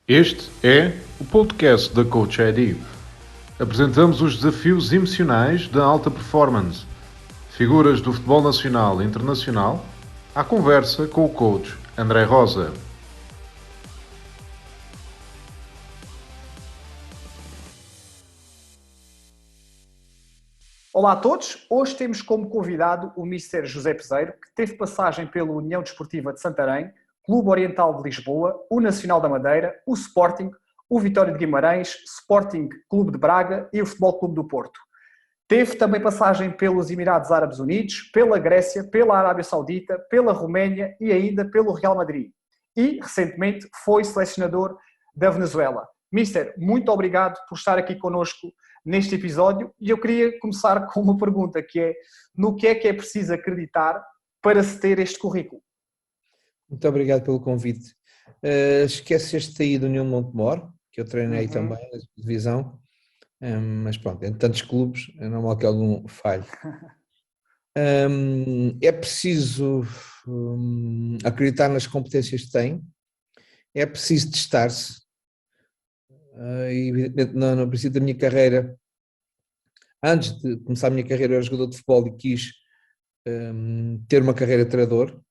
Este é o podcast da Coach ID. Apresentamos os desafios emocionais da alta performance, figuras do futebol nacional e internacional, à conversa com o coach André Rosa. Olá a todos, hoje temos como convidado o Mister José Peseiro, que teve passagem pela União Desportiva de Santarém, Clube Oriental de Lisboa, o Nacional da Madeira, o Sporting, o Vitória de Guimarães, Sporting Clube de Braga e o Futebol Clube do Porto. Teve também passagem pelos Emirados Árabes Unidos, pela Grécia, pela Arábia Saudita, pela Roménia e ainda pelo Real Madrid. E, recentemente, foi selecionador da Venezuela. Mister, muito obrigado por estar aqui connosco neste episódio e eu queria começar com uma pergunta que é: no que é preciso acreditar para se ter este currículo? Muito obrigado pelo convite. Esqueceste aí do União de Montemor, que eu treinei também na divisão, mas pronto, em tantos clubes é normal que algum falhe. É preciso acreditar nas competências que tem, é preciso testar-se. E no princípio da minha carreira, antes de começar a minha carreira, eu era jogador de futebol e quis ter uma carreira de treinador.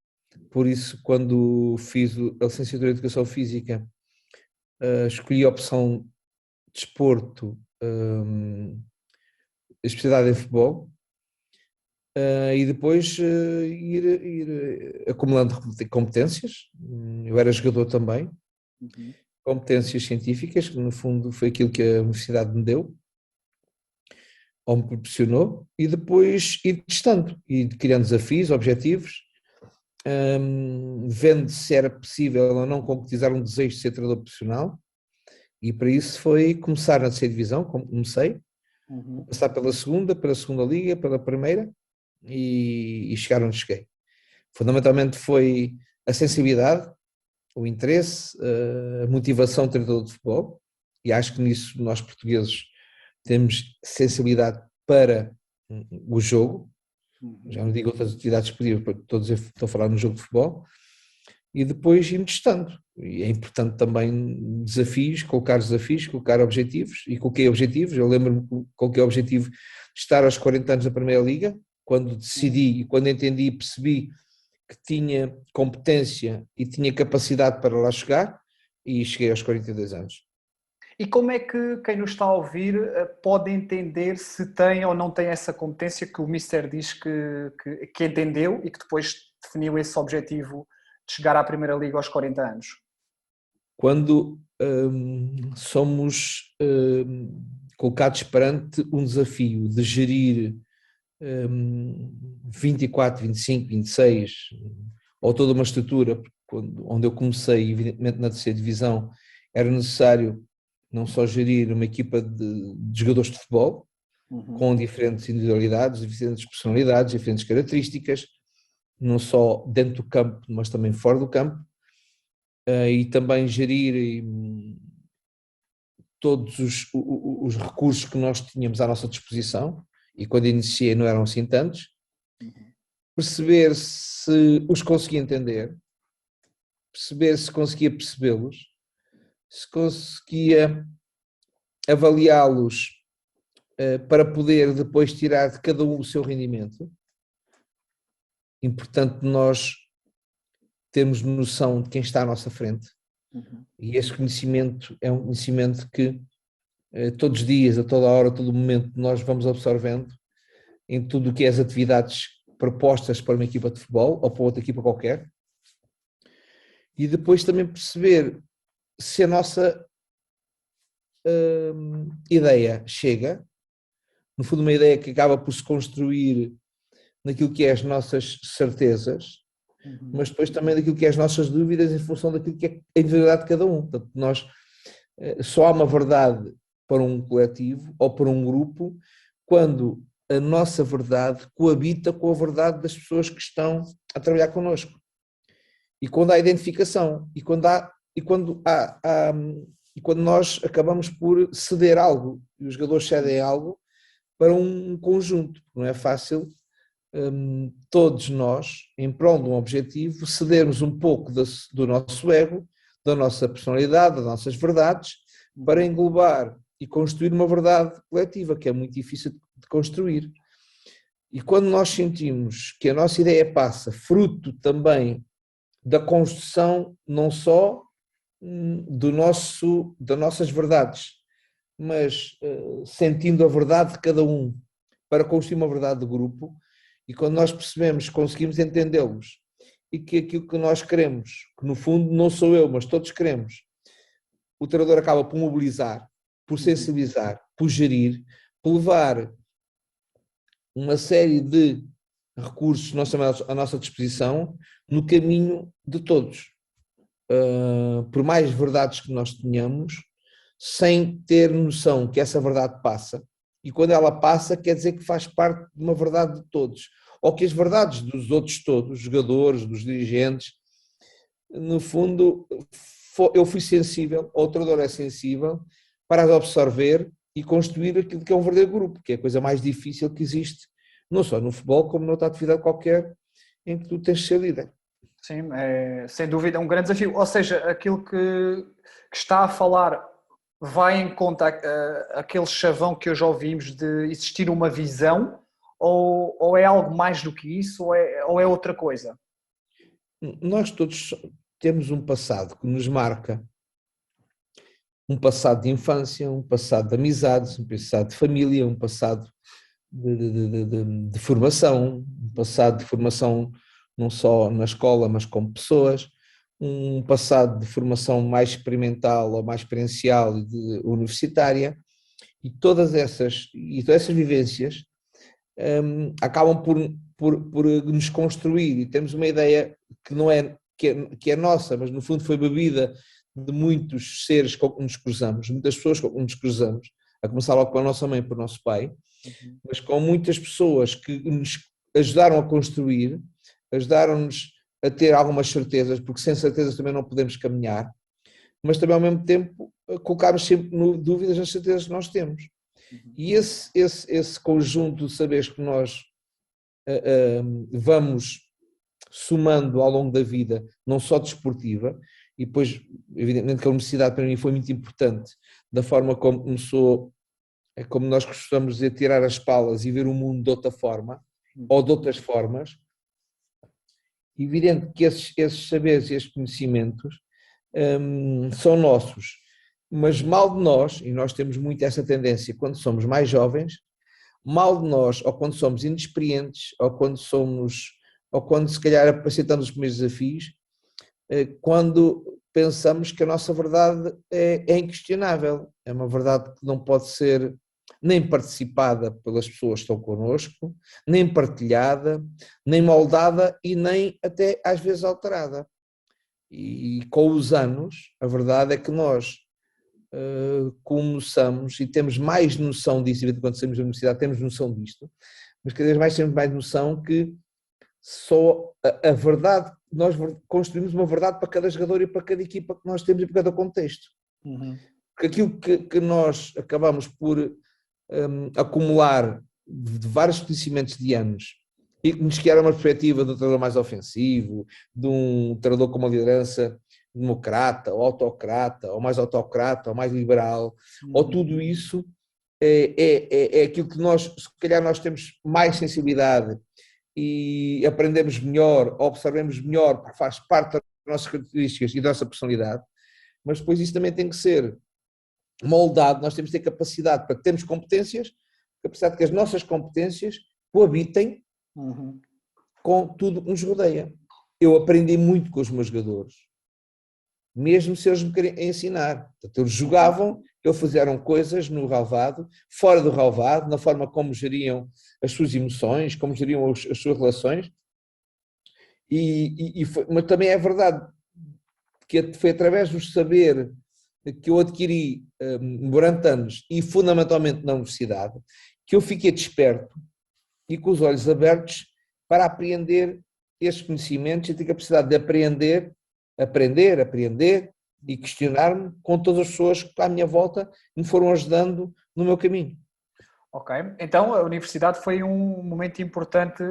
Por isso, quando fiz a licenciatura de Educação Física, escolhi a opção de desporto, a especialidade em futebol, e depois ir acumulando competências. Eu era jogador também, competências científicas, que no fundo foi aquilo que a universidade me deu, ou me proporcionou, e depois ir testando, e criando desafios, objetivos, vendo se era possível ou não concretizar um desejo de ser treinador profissional, e para isso foi começar na terceira divisão, como comecei, passar pela segunda liga, pela primeira, e chegar onde cheguei. Fundamentalmente foi a sensibilidade, o interesse, a motivação de treinador de futebol, e acho que nisso nós portugueses temos sensibilidade para o jogo. Já não digo outras atividades esportivas, estou a falar no jogo de futebol, e depois ir testando. E é importante também desafios, colocar objetivos, e coloquei objetivos. Eu lembro-me que coloquei o objetivo de estar aos 40 anos na Primeira Liga, quando decidi e quando entendi e percebi que tinha competência e tinha capacidade para lá chegar, e cheguei aos 42 anos. E como é que quem nos está a ouvir pode entender se tem ou não tem essa competência que o Mister diz que entendeu e que depois definiu esse objetivo de chegar à Primeira Liga aos 40 anos? Quando somos colocados perante um desafio de gerir 24, 25, 26, ou toda uma estrutura, onde eu comecei, evidentemente na terceira divisão, era necessário não só gerir uma equipa de jogadores de futebol, com diferentes individualidades, diferentes personalidades, diferentes características, não só dentro do campo, mas também fora do campo, e também gerir todos os recursos que nós tínhamos à nossa disposição, e quando iniciei não eram assim tantos, perceber se os conseguia entender, perceber se conseguia percebê-los, se conseguia avaliá-los para poder depois tirar de cada um o seu rendimento. Importante nós termos noção de quem está à nossa frente, e esse conhecimento é um conhecimento que todos os dias, a toda hora, a todo momento, nós vamos absorvendo em tudo o que é as atividades propostas para uma equipa de futebol ou para outra equipa qualquer, e depois também perceber se a nossa ideia chega, no fundo uma ideia que acaba por se construir naquilo que é as nossas certezas, mas depois também daquilo que é as nossas dúvidas em função daquilo que é a individualidade de cada um. Portanto, nós só há uma verdade para um coletivo ou para um grupo quando a nossa verdade coabita com a verdade das pessoas que estão a trabalhar connosco. E quando há identificação, e quando nós acabamos por ceder algo, e os jogadores cedem algo para um conjunto. Não é fácil todos nós, em prol de um objetivo, cedermos um pouco do nosso ego, da nossa personalidade, das nossas verdades, para englobar e construir uma verdade coletiva, que é muito difícil de construir. E quando nós sentimos que a nossa ideia passa, fruto também da construção não só das nossas verdades, mas sentindo a verdade de cada um, para construir uma verdade de grupo, e quando nós percebemos, conseguimos entendê-los, e que aquilo que nós queremos, que no fundo não sou eu, mas todos queremos, o treinador acaba por mobilizar, por sensibilizar, por gerir, por levar uma série de recursos à nossa disposição no caminho de todos. Por mais verdades que nós tenhamos, sem ter noção que essa verdade passa, e quando ela passa quer dizer que faz parte de uma verdade de todos, ou que as verdades dos outros todos, dos jogadores, dos dirigentes, no fundo eu fui sensível, ou o treinador é sensível, para as absorver e construir aquilo que é um verdadeiro grupo, que é a coisa mais difícil que existe, não só no futebol como noutra atividade qualquer em que tu tens de ser líder. Sim, é, sem dúvida, um grande desafio. Ou seja, aquilo que está a falar vai em conta aquele chavão que hoje ouvimos de existir uma visão, ou é algo mais do que isso, ou é outra coisa? Nós todos temos um passado que nos marca, um passado de infância, um passado de amizades, um passado de família, um passado de formação, um passado de formação não só na escola, mas como pessoas, um passado de formação mais experimental ou mais experiencial e universitária, e todas essas vivências acabam por nos construir, e temos uma ideia que não é, que é nossa, mas no fundo foi bebida de muitos seres com que nos cruzamos, muitas pessoas com que nos cruzamos, a começar logo pela nossa mãe e pelo nosso pai, mas com muitas pessoas que nos ajudaram a construir, ajudaram-nos a ter algumas certezas, porque sem certezas também não podemos caminhar, mas também ao mesmo tempo colocarmos sempre dúvidas nas certezas que nós temos. E esse conjunto de saberes que nós vamos somando ao longo da vida, não só desportiva, e depois, evidentemente, que a universidade para mim foi muito importante, da forma como começou, como nós costumamos dizer, tirar as palas e ver o mundo de outra forma, ou de outras formas. Evidente que esses saberes e esses conhecimentos são nossos, mas mal de nós, e nós temos muito essa tendência quando somos mais jovens, mal de nós, ou quando somos inexperientes, ou quando se calhar aceitamos os primeiros desafios, quando pensamos que a nossa verdade é inquestionável, é uma verdade que não pode ser nem participada pelas pessoas que estão connosco, nem partilhada, nem moldada e nem até às vezes alterada. E com os anos, a verdade é que nós começamos e temos mais noção disso, quando saímos da universidade temos noção disto, mas cada vez mais temos mais noção que só a verdade, nós construímos uma verdade para cada jogador e para cada equipa que nós temos e para cada contexto. Porque aquilo que nós acabamos por acumular de vários conhecimentos de anos e que nos criar uma perspectiva de um treinador mais ofensivo, de um treinador com uma liderança democrata, ou autocrata, ou mais liberal, ou tudo isso é aquilo que nós, se calhar nós temos mais sensibilidade e aprendemos melhor, observemos melhor, porque faz parte das nossas características e da nossa personalidade, mas depois isso também tem que ser moldado, nós temos que ter capacidade para termos competências, capacidade que as nossas competências coabitem com tudo que nos rodeia. Eu aprendi muito com os meus jogadores, mesmo se eles me querem ensinar. Portanto, eles jogavam, eles fizeram coisas no relvado, fora do relvado, na forma como geriam as suas emoções, como geriam as suas relações, mas também é verdade que foi através do saber que eu adquiri durante anos e fundamentalmente na universidade, que eu fiquei desperto e com os olhos abertos para apreender estes conhecimentos e ter capacidade de aprender e questionar-me com todas as pessoas que à minha volta me foram ajudando no meu caminho. Ok, então a universidade foi um momento importante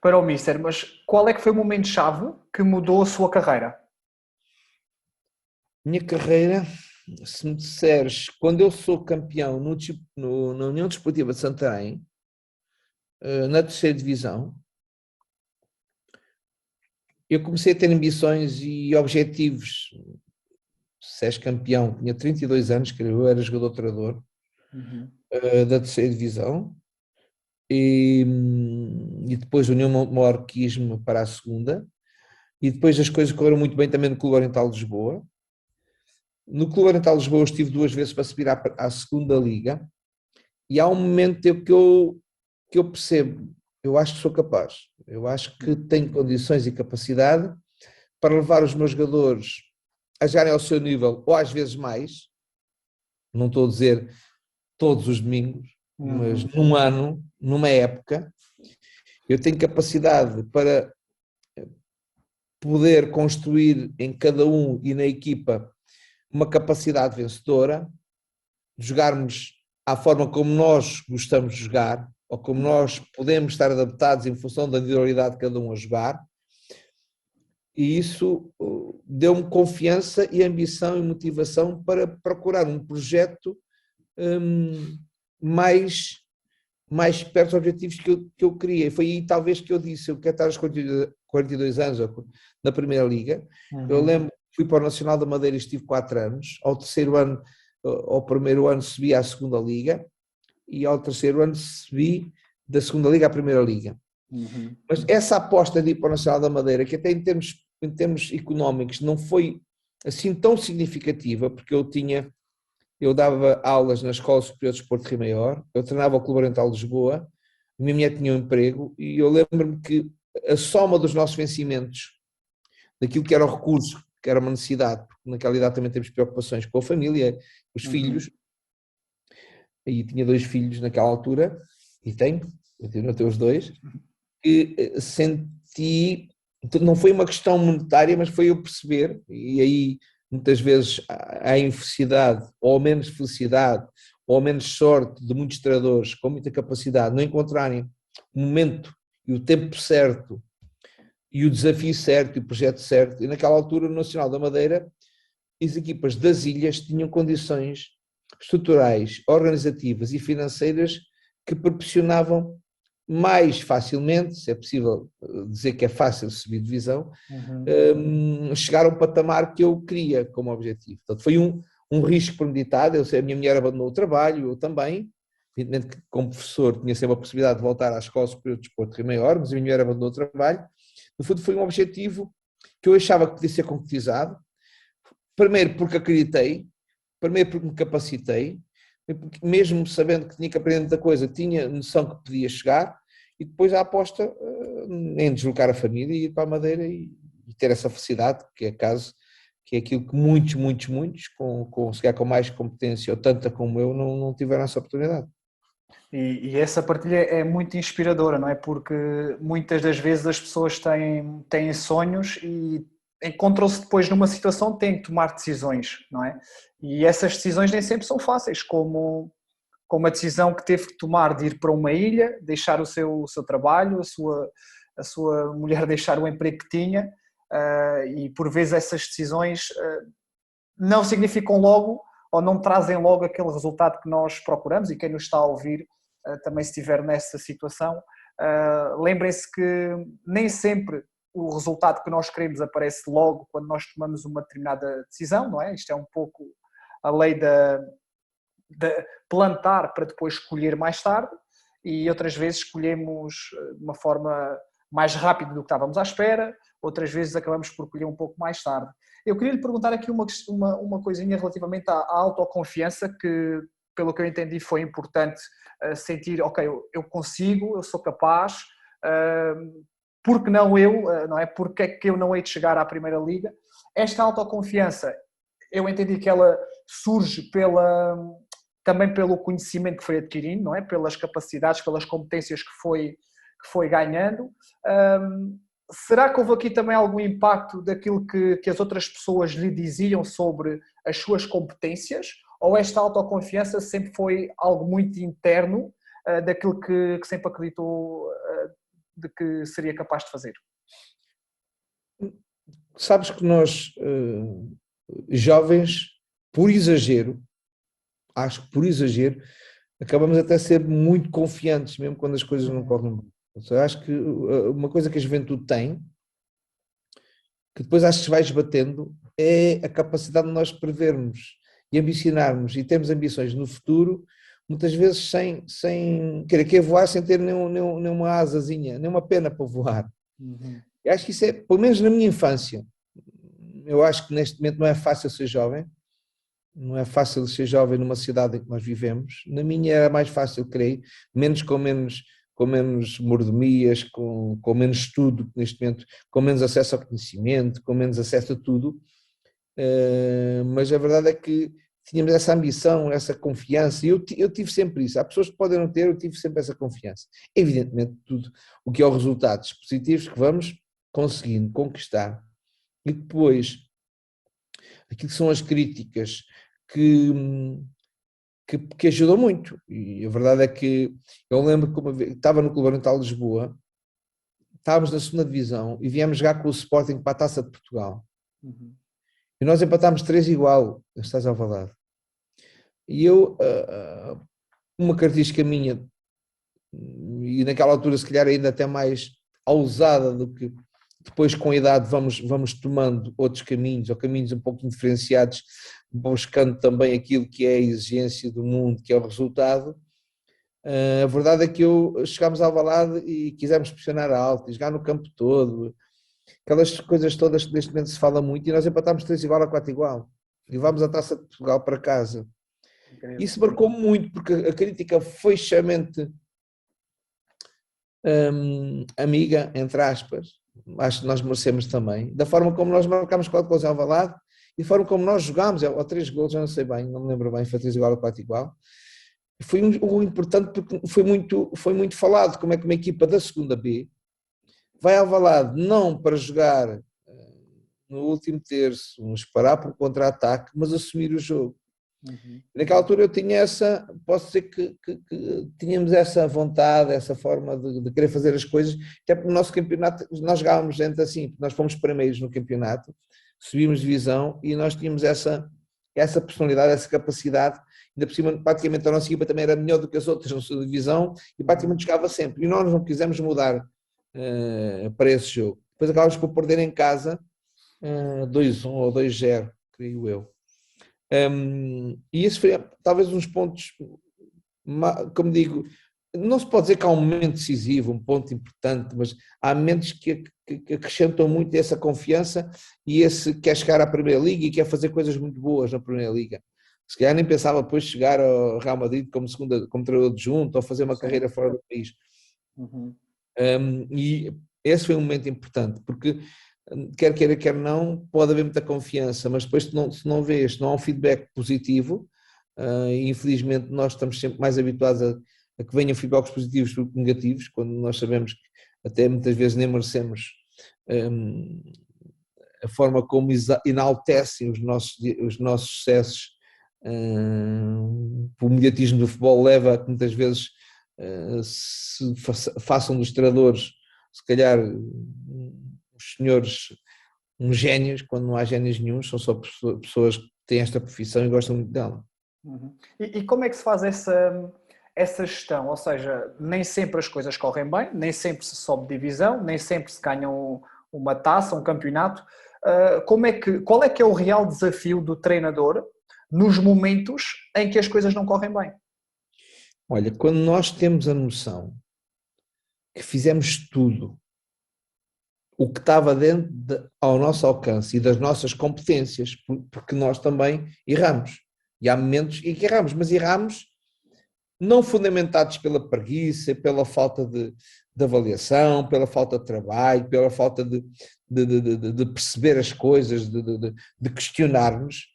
para o Mister, mas qual é que foi o momento-chave que mudou a sua carreira? Minha carreira, se me disseres, quando eu sou campeão na União Desportiva de Santarém, na terceira divisão, eu comecei a ter ambições e objetivos. Se és campeão, tinha 32 anos, que eu era jogador-treinador da terceira divisão, e depois o União Mor quis-me para a segunda, e depois as coisas correram muito bem também no Clube Oriental de Lisboa. No Clube Oriental de Lisboa estive 2 vezes para subir à segunda liga, e há um momento que eu percebo, eu acho que sou capaz, eu acho que tenho condições e capacidade para levar os meus jogadores a jogarem ao seu nível, ou às vezes mais, não estou a dizer todos os domingos, mas num ano, numa época, eu tenho capacidade para poder construir em cada um e na equipa uma capacidade vencedora, de jogarmos à forma como nós gostamos de jogar, ou como nós podemos estar adaptados em função da individualidade de cada um a jogar, e isso deu-me confiança e ambição e motivação para procurar um projeto mais perto dos objetivos que eu queria. E foi aí talvez que eu disse, eu quero estar aos 42 anos na Primeira Liga. Eu lembro, fui para o Nacional da Madeira e estive 4 anos, ao primeiro ano subi à segunda Liga, e ao terceiro ano subi da segunda Liga à Primeira Liga. Mas essa aposta de ir para o Nacional da Madeira, que até em termos económicos não foi assim tão significativa, porque eu dava aulas na Escola Superior de Desporto de Rio Maior, eu treinava o Clube Oriental de Lisboa, a minha mulher tinha um emprego, e eu lembro-me que a soma dos nossos vencimentos, daquilo que era o recurso, que era uma necessidade, porque naquela idade também temos preocupações com a família, os filhos, e tinha 2 filhos naquela altura, e continuo a ter os 2, que senti, não foi uma questão monetária, mas foi eu perceber, e aí muitas vezes há infelicidade, ou menos felicidade, ou menos sorte de muitos treinadores com muita capacidade não encontrarem o momento e o tempo certo, e o desafio certo, e o projeto certo, e naquela altura no Nacional da Madeira, as equipas das ilhas tinham condições estruturais, organizativas e financeiras que proporcionavam mais facilmente, se é possível dizer que é fácil subir divisão, chegar a um patamar que eu queria como objetivo. Portanto, foi um risco premeditado. A minha mulher abandonou o trabalho, eu também. Evidentemente que como professor tinha sempre a possibilidade de voltar à Escola Superior de Desporto de Rio Maior, mas a minha mulher abandonou o trabalho. No fundo foi um objetivo que eu achava que podia ser concretizado, primeiro porque acreditei, primeiro porque me capacitei, mesmo sabendo que tinha que aprender muita coisa, tinha noção que podia chegar, e depois a aposta em deslocar a família e ir para a Madeira e ter essa felicidade, que é aquilo que muitos, se calhar com mais competência ou tanta como eu, não tiveram essa oportunidade. E essa partilha é muito inspiradora, não é? Porque muitas das vezes as pessoas têm sonhos e encontram-se depois numa situação que têm que tomar decisões, não é? E essas decisões nem sempre são fáceis, como a decisão que teve que tomar de ir para uma ilha, deixar o seu trabalho, a sua mulher deixar o emprego que tinha, e por vezes essas decisões não significam logo ou não trazem logo aquele resultado que nós procuramos, e quem nos está a ouvir também se estiver nessa situação, lembrem-se que nem sempre o resultado que nós queremos aparece logo quando nós tomamos uma determinada decisão, não é? Isto é um pouco a lei de plantar para depois colher mais tarde, e outras vezes escolhemos de uma forma mais rápida do que estávamos à espera, outras vezes acabamos por colher um pouco mais tarde. Eu queria lhe perguntar aqui uma coisinha relativamente à autoconfiança, que pelo que eu entendi foi importante sentir, ok, eu consigo, eu sou capaz, porque não eu, não é? Porque é que eu não hei de chegar à Primeira Liga? Esta autoconfiança, eu entendi que ela surge também pelo conhecimento que foi adquirindo, não é? Pelas capacidades, pelas competências que foi ganhando. Será que houve aqui também algum impacto daquilo que as outras pessoas lhe diziam sobre as suas competências? Ou esta autoconfiança sempre foi algo muito interno daquilo que sempre acreditou de que seria capaz de fazer? Sabes que nós, jovens, por exagero, acho que por exagero, acabamos até a ser muito confiantes, mesmo quando as coisas não correm bem. Eu acho que uma coisa que a juventude tem, que depois acho que se vai esbatendo, é a capacidade de nós prevermos e ambicionarmos e termos ambições no futuro, muitas vezes sem querer voar, sem ter nenhuma asazinha, nenhuma pena para voar. Uhum. Eu acho que isso é, pelo menos na minha infância, eu acho que neste momento não é fácil ser jovem, não é fácil ser jovem numa cidade em que nós vivemos. Na minha era mais fácil, creio, com menos mordomias, com menos estudo neste momento, com menos acesso ao conhecimento, com menos acesso a tudo. Mas a verdade é que tínhamos essa ambição, essa confiança, e eu tive sempre isso. Há pessoas que podem não ter, eu tive sempre essa confiança. Evidentemente, tudo o que é os resultados positivos que vamos conseguindo conquistar. E depois, aquilo que são as críticas que ajudam muito. E a verdade é que eu lembro que uma vez, estava no Clube Oriental de Lisboa, estávamos na segunda divisão e viemos jogar com o Sporting para a Taça de Portugal. Uhum. E nós empatámos 3 igual, estás ao Alvalade. E eu, uma característica minha, e naquela altura se calhar ainda até mais ousada do que depois com a idade vamos tomando outros caminhos, ou caminhos um pouco diferenciados, buscando também aquilo que é a exigência do mundo, que é o resultado. A verdade é que chegámos ao Alvalade e quisemos pressionar alto, e jogar no campo todo, aquelas coisas todas que neste momento se fala muito, e nós empatámos 3 igual a 4 igual. Levámos a Taça de Portugal para casa. Incrível. Isso marcou muito, porque a crítica foi extremamente amiga, entre aspas, acho que nós merecemos também, da forma como nós marcámos 4 gols em Alvalade e da forma como nós jogámos, ou 3 gols, já não sei bem, não me lembro bem, foi 3 igual a 4 igual. Foi um importante porque foi muito falado como é que uma equipa da segunda B vai ao Alvalade não para jogar no último terço, esperar por contra-ataque, mas assumir o jogo. Uhum. Naquela altura eu tinha posso dizer que tínhamos essa vontade, essa forma de querer fazer as coisas, até porque no nosso campeonato nós jogávamos gente assim, nós fomos primeiros no campeonato, subimos divisão e nós tínhamos essa personalidade, essa capacidade, ainda por cima praticamente a nossa equipa também era melhor do que as outras na sua divisão e praticamente jogava sempre, e nós não quisemos mudar para esse jogo. Depois acabámos por perder em casa 2-1 ou 2-0, creio eu. E esse foi talvez uns pontos, como digo, não se pode dizer que há um momento decisivo, um ponto importante, mas há momentos que acrescentam muito essa confiança e esse quer chegar à Primeira Liga e quer fazer coisas muito boas na Primeira Liga. Se calhar nem pensava depois chegar ao Real Madrid como treinador adjunto ou fazer uma carreira fora do país. Uhum. E esse foi um momento importante, porque quer queira, quer não, pode haver muita confiança, mas depois se não vês, se não há um feedback positivo, e infelizmente nós estamos sempre mais habituados a que venham feedbacks positivos do que negativos, quando nós sabemos que até muitas vezes nem merecemos a forma como enaltecem os nossos sucessos. O mediatismo do futebol leva a que muitas vezes se façam dos treinadores, se calhar, os senhores uns génios, quando não há génios nenhum, são só pessoas que têm esta profissão e gostam muito dela. Uhum. E como é que se faz essa gestão? Ou seja, nem sempre as coisas correm bem, nem sempre se sobe divisão, nem sempre se ganha uma taça, um campeonato. Qual é que é o real desafio do treinador nos momentos em que as coisas não correm bem? Olha, quando nós temos a noção que fizemos tudo o que estava ao nosso alcance e das nossas competências, porque nós também erramos. E há momentos em que erramos, mas erramos não fundamentados pela preguiça, pela falta de avaliação, pela falta de trabalho, pela falta de perceber as coisas, de questionar-nos,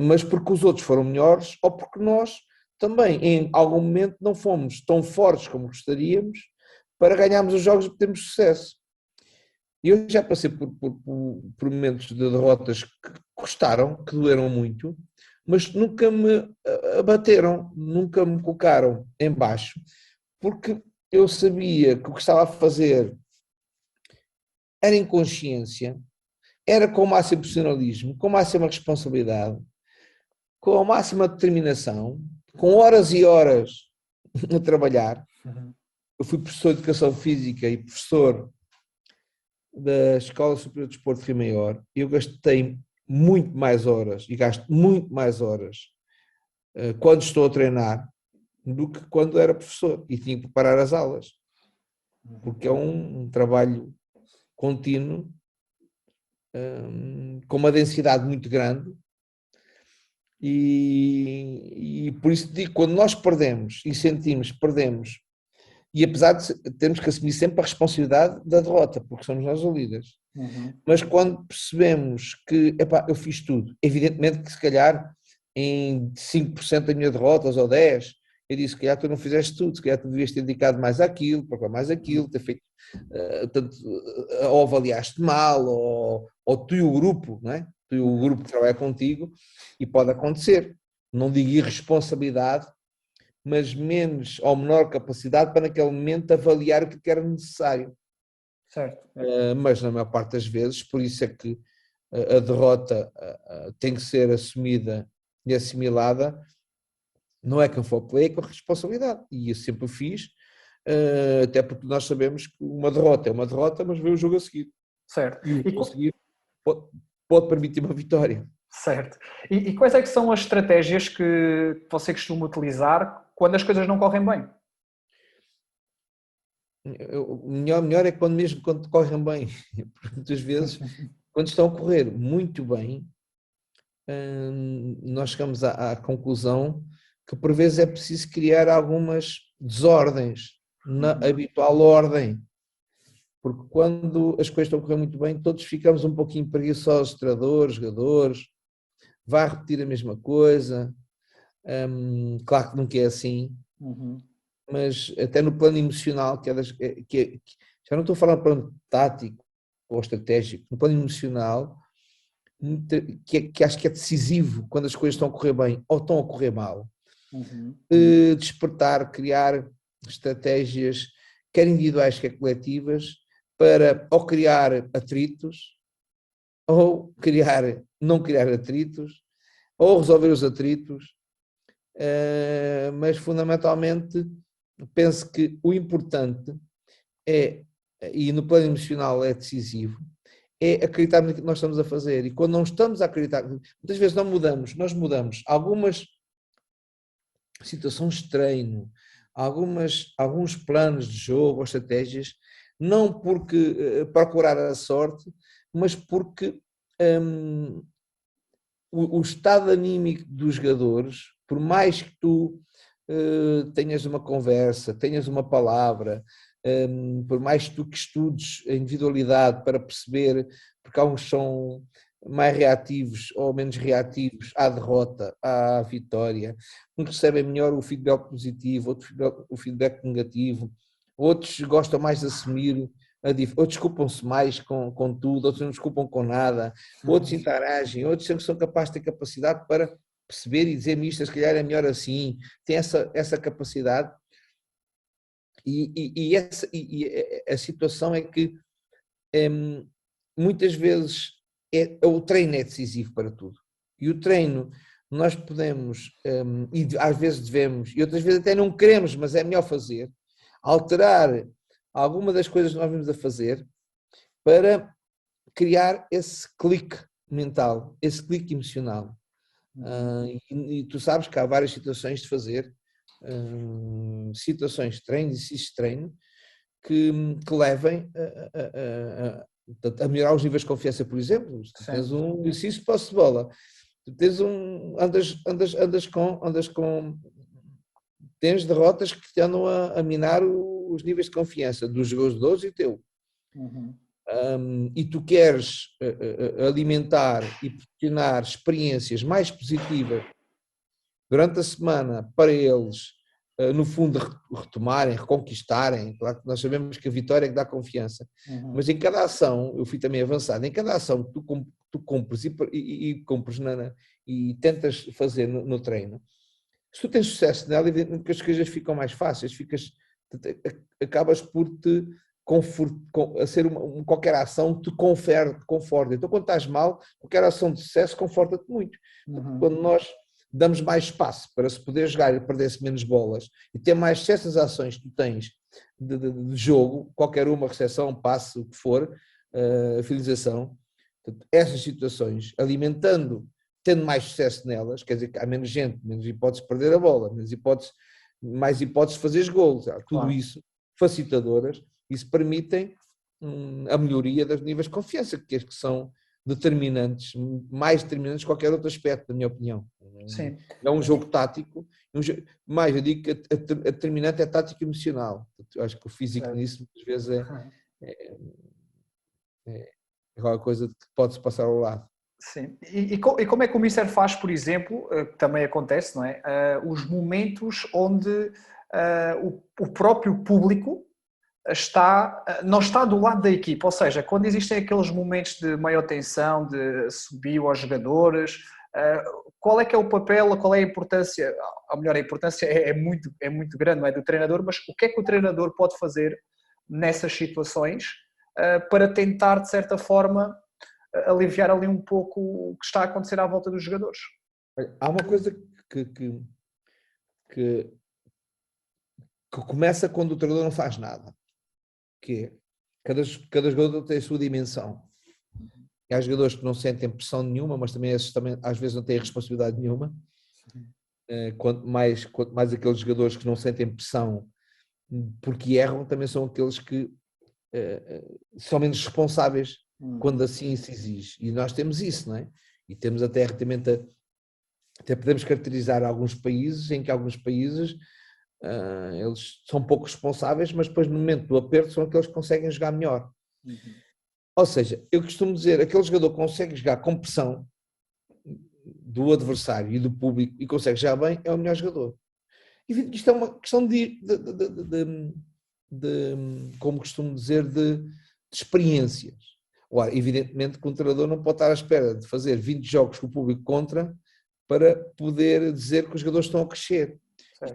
mas porque os outros foram melhores ou porque nós também em algum momento não fomos tão fortes como gostaríamos para ganharmos os jogos e termos sucesso. E eu já passei por momentos de derrotas que custaram, que doeram muito, mas nunca me abateram, nunca me colocaram em baixo, porque eu sabia que o que estava a fazer era inconsciência, era com o máximo profissionalismo, com a máxima responsabilidade, com a máxima determinação, com horas e horas a trabalhar. Eu fui professor de Educação Física e professor da Escola Superior de Desporto de Rio Maior. Eu gastei muito mais horas e gasto muito mais horas quando estou a treinar do que quando era professor e tinha que preparar as aulas, porque é um trabalho contínuo, com uma densidade muito grande e por isso digo, quando nós perdemos e sentimos que perdemos, e apesar de termos que assumir sempre a responsabilidade da derrota, porque somos nós os líderes, mas quando percebemos que epá, eu fiz tudo, evidentemente que se calhar em 5% das minhas derrotas ou 10%, eu disse, se calhar tu não fizeste tudo, se calhar tu devias ter dedicado mais àquilo, para mais aquilo, ter feito, ou avaliaste mal, ou tu e o grupo, não é? Tu e o grupo que trabalha contigo, e pode acontecer. Não digo irresponsabilidade, mas menos ou menor capacidade para naquele momento avaliar o que era necessário. Certo. Mas na maior parte das vezes, por isso é que a derrota tem que ser assumida e assimilada, não é com fair play, é com responsabilidade. E eu sempre o fiz, até porque nós sabemos que uma derrota é uma derrota, mas vem o jogo a seguir. Certo. E o jogo a seguir pode permitir uma vitória. Certo. E quais é que são as estratégias que você costuma utilizar quando as coisas não correm bem? O melhor é mesmo quando correm bem, porque muitas vezes, quando estão a correr muito bem, nós chegamos à conclusão que por vezes é preciso criar algumas desordens na habitual ordem, porque quando as coisas estão a correr muito bem, todos ficamos um pouquinho preguiçosos, treinadores, jogadores, vai repetir a mesma coisa, claro que nunca é assim, mas até no plano emocional, já não estou a falar no plano tático ou estratégico, no plano emocional, que acho que é decisivo quando as coisas estão a correr bem ou estão a correr mal, despertar, criar estratégias, quer individuais, quer coletivas, para ou criar atritos, ou não criar atritos, ou resolver os atritos, mas fundamentalmente penso que o importante é, e no plano emocional é decisivo, é acreditar no que nós estamos a fazer. E quando não estamos a acreditar, muitas vezes nós mudamos algumas situações de treino, alguns planos de jogo ou estratégias, não porque procurar a sorte, mas porque o estado anímico dos jogadores, por mais que tu tenhas uma conversa, tenhas uma palavra, por mais que tu que estudes a individualidade para perceber, porque há uns são mais reativos ou menos reativos à derrota, à vitória, uns recebem melhor o feedback positivo, outros o feedback negativo, outros gostam mais de assumir, outros desculpam-se mais com tudo, outros não desculpam com nada, outros interagem, outros sempre são capazes de ter capacidade para perceber e dizer-me isto, se calhar é melhor assim, tem essa capacidade. E a situação é que muitas vezes o treino é decisivo para tudo. E o treino, nós podemos, e às vezes devemos, e outras vezes até não queremos, mas é melhor fazer, alterar alguma das coisas que nós vamos a fazer para criar esse clique mental, esse clique emocional. E tu sabes que há várias situações de fazer, situações de treino, exercícios de treino, que levem a melhorar os níveis de confiança, por exemplo. Tu tens um exercício de posse de bola, tu tens andas com tens derrotas que te andam a minar os níveis de confiança dos jogadores e teu. E tu queres alimentar e proporcionar experiências mais positivas durante a semana para eles, no fundo, retomarem, reconquistarem. Claro que nós sabemos que a vitória é que dá confiança, mas em cada ação, eu fui também avançado, em cada ação que tu cumpres e cumpres e tentas fazer no treino, se tu tens sucesso nela, evidentemente que as coisas ficam mais fáceis, acabas por te a ser qualquer ação que te conforta. Então, quando estás mal, qualquer ação de sucesso conforta-te muito. Quando nós damos mais espaço para se poder jogar e perder-se menos bolas e ter mais sucesso às ações que tu tens de jogo, qualquer uma, recepção, passe, o que for, finalização, essas situações, tendo mais sucesso nelas, quer dizer que há menos gente, menos hipóteses de perder a bola, mais hipóteses de fazeres golos, tudo isso, facilitadoras, isso permitem a melhoria dos níveis de confiança, que são determinantes, mais determinantes de qualquer outro aspecto, na minha opinião. Sim. É um jogo tático, mais eu digo que a determinante é tático emocional. Eu acho que o físico nisso muitas vezes é alguma coisa que pode-se passar ao lado. Sim. E como é que o Mister faz, por exemplo, que também acontece, não é? Os momentos onde o próprio público não está do lado da equipa, ou seja, quando existem aqueles momentos de maior tensão, de subiu aos jogadores, qual é que é o papel, qual é a importância, ou melhor, a importância é muito grande, não é, do treinador, mas o que é que o treinador pode fazer nessas situações para tentar, de certa forma, aliviar ali um pouco o que está a acontecer à volta dos jogadores? Há uma coisa que começa quando o treinador não faz nada, que é, cada jogador tem a sua dimensão. E há jogadores que não sentem pressão nenhuma, mas também esses às vezes não têm responsabilidade nenhuma. Quanto mais aqueles jogadores que não sentem pressão porque erram, também são aqueles que são menos responsáveis quando assim se exige. E nós temos isso, não é? E temos até podemos caracterizar alguns países em que alguns países eles são pouco responsáveis, mas depois no momento do aperto são aqueles que conseguem jogar melhor. Ou seja, eu costumo dizer, aquele jogador que consegue jogar com pressão do adversário e do público e consegue jogar bem, é o melhor jogador. E isto é uma questão de como costumo dizer, de experiências. Ora, evidentemente que um treinador não pode estar à espera de fazer 20 jogos com o público contra para poder dizer que os jogadores estão a crescer.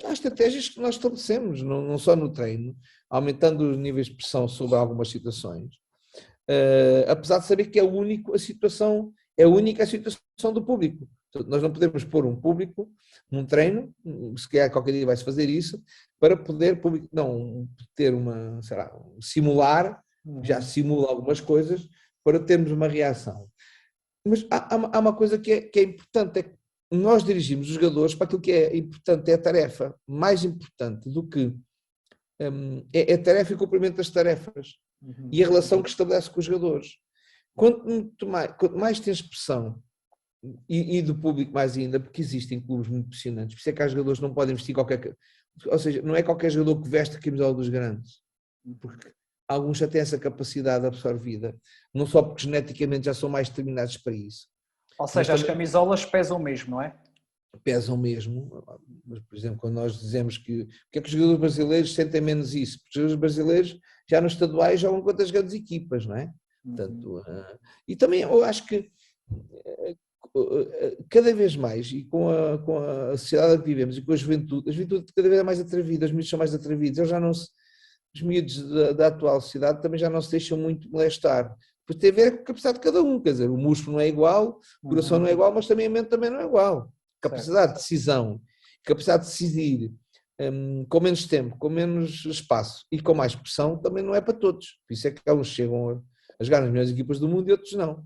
Há estratégias que nós estabelecemos, não só no treino, aumentando os níveis de pressão sobre algumas situações, apesar de saber que é a única situação do público. Portanto, nós não podemos pôr um público num treino, se calhar qualquer dia vai-se fazer isso, para poder ter simular, já simula algumas coisas, para termos uma reação. Mas há uma coisa que é importante, é que nós dirigimos os jogadores para aquilo que é importante, é a tarefa, mais importante do que é a tarefa e o cumprimento das tarefas e a relação que estabelece com os jogadores. Quanto mais tens pressão, e do público mais ainda, porque existem clubes muito impressionantes, por isso é que há jogadores que não podem vestir ou seja, não é qualquer jogador que veste a camisola dos grandes, porque alguns já têm essa capacidade absorvida, não só porque geneticamente já são mais determinados para isso. Ou seja, as camisolas pesam mesmo, não é? Pesam mesmo, mas por exemplo, quando nós dizemos que porque é que os jogadores brasileiros sentem menos isso? Porque os jogadores brasileiros já nos estaduais jogam contra as grandes equipas, não é? Portanto, e também eu acho que cada vez mais, e com a sociedade que vivemos e com a juventude cada vez é mais atrevida, os miúdos são mais atrevidos, os miúdos da atual sociedade também já não se deixam muito molestar, pois tem a ver com a capacidade de cada um, quer dizer, o músculo não é igual, o coração não é igual, mas também a mente também não é igual. Capacidade de decisão, capacidade de decidir com menos tempo, com menos espaço e com mais pressão também não é para todos, por isso é que alguns chegam a jogar nas melhores equipas do mundo e outros não.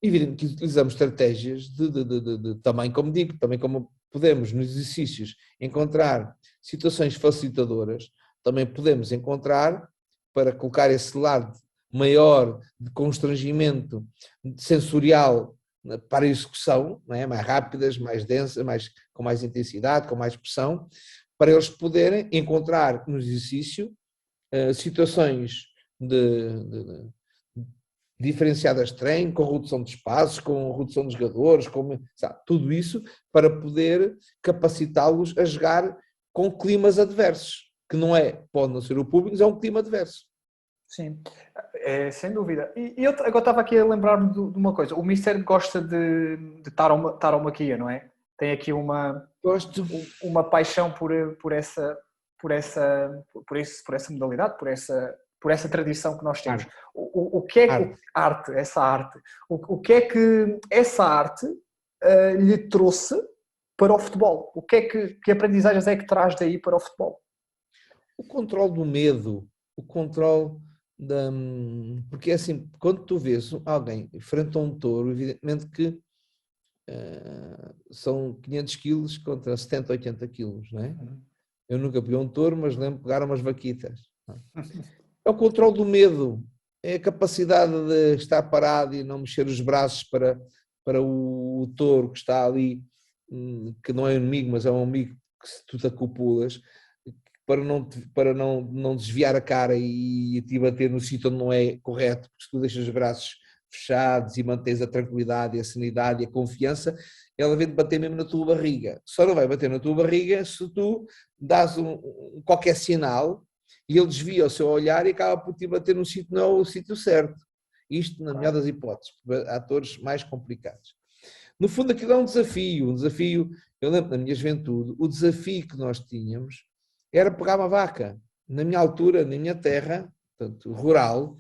Evidente que utilizamos estratégias também, como digo, também como podemos nos exercícios encontrar situações facilitadoras, também podemos encontrar, para colocar esse lado maior de constrangimento sensorial para a execução, não é? Mais rápidas, mais densas, com mais intensidade, com mais pressão, para eles poderem encontrar no exercício situações diferenciadas de treino, com redução de espaços, com redução de jogadores, tudo isso para poder capacitá-los a jogar com climas adversos, que pode não ser o público, mas é um clima adverso. Sim, sem dúvida. E eu agora estava aqui a lembrar-me de uma coisa, o Mister gosta de tauromaquia, não é? Tem aqui uma paixão por essa modalidade, por essa por essa tradição que nós temos. O que é que essa arte, o que é que essa arte lhe trouxe para o futebol? O que aprendizagens é que traz daí para o futebol? O controle do medo, o controle da... Porque é assim, quando tu vês alguém frente a um touro, evidentemente que são 500 quilos contra 70, 80 quilos, não é? Eu nunca peguei um touro, mas lembro de pegar umas vaquitas. É o controle do medo, é a capacidade de estar parado e não mexer os braços para o touro que está ali, que não é inimigo, mas é um amigo que se tu te acopulas, para não desviar a cara e te bater no sítio onde não é correto, porque se tu deixas os braços fechados e mantens a tranquilidade, a sanidade e a confiança, ela vem-te bater mesmo na tua barriga. Só não vai bater na tua barriga se tu dás qualquer sinal e ele desvia o seu olhar e acaba por te bater no sítio, não é o sítio certo. Isto na melhor das hipóteses, porque há atores mais complicados. No fundo aquilo é um desafio, eu lembro na minha juventude, o desafio que nós tínhamos era pegar uma vaca. Na minha altura, na minha terra, portanto, rural,